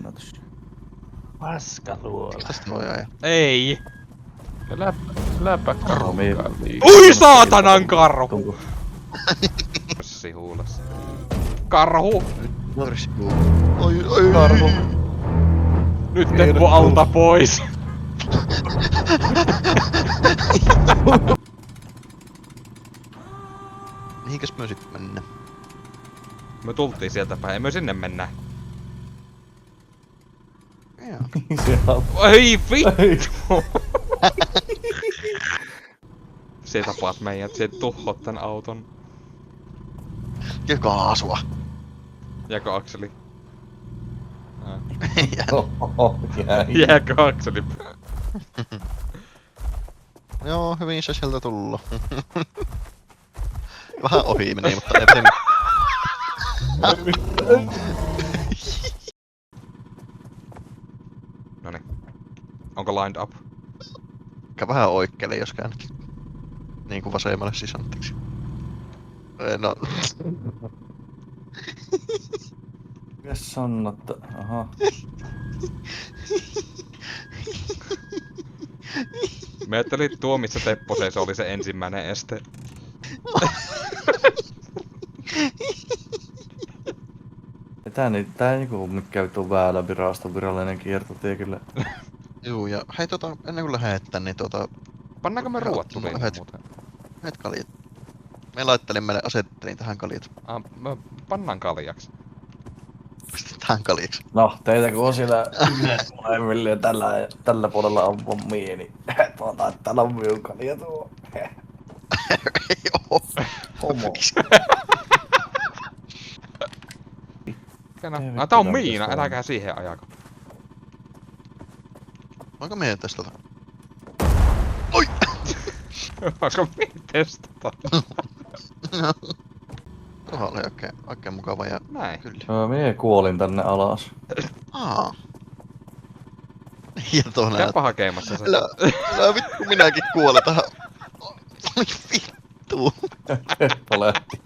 kannatus. Paskaluola. Miksi tästä voi ajaa? Ei! Läpä Niin. Ui saatanan karhu! Pössi huulessa. Karhu! Oi. Karhu. Nyt Teppo alta pois! Mihinkäs me sit mennä? Me tultiin sieltä päin, ei me sinne mennä. Joo. Siellä on... Ei vittu! Se tapaat meidät, se tuhot tän auton. Ja kaasua. Jääkö Akseli? Oho, jäi. Jääkö Akseli? Joo, hyvin se sieltä tullu. Vähän ohi meni, mutta ei mene. Noniin. Onko lined up? Ehkä vähän oikealle, jos käännät. Niin kuin vasemmalle siis anteeksi. No. Mikäs sannotta? Aha. Me ajattelin tuo, missä Teppo se oli se ensimmäinen este. Tää niinku nyt käy tuon väylän viraston virallinen kiertotie kyllä. Juu, ja hei ennen kuin lähetään, niin Pannaanko me ruuat tuliin Lähet. muuten? Lähet kaljat. Me laittelin, asettelin tähän kaljat. Me pannaan kaljaksi. Pistetään kaljaksi. No, teitä kun on siellä molemmille ja tällä puolella on pommia, niin täällä on miukan ja tuo. Ei oo. Homo. Tää on miina, äläkää siihen ajako. Onko meidän testata? Oi! Onko me testata? Tuohon oli oikein mukava ja Näin. kyllä. Mie kuolin tänne alas. Ja tuohon näet. Käypä hakemassa se. Älä vittu minäkin kuolen tähän. Oi vittu. Peppo lähti.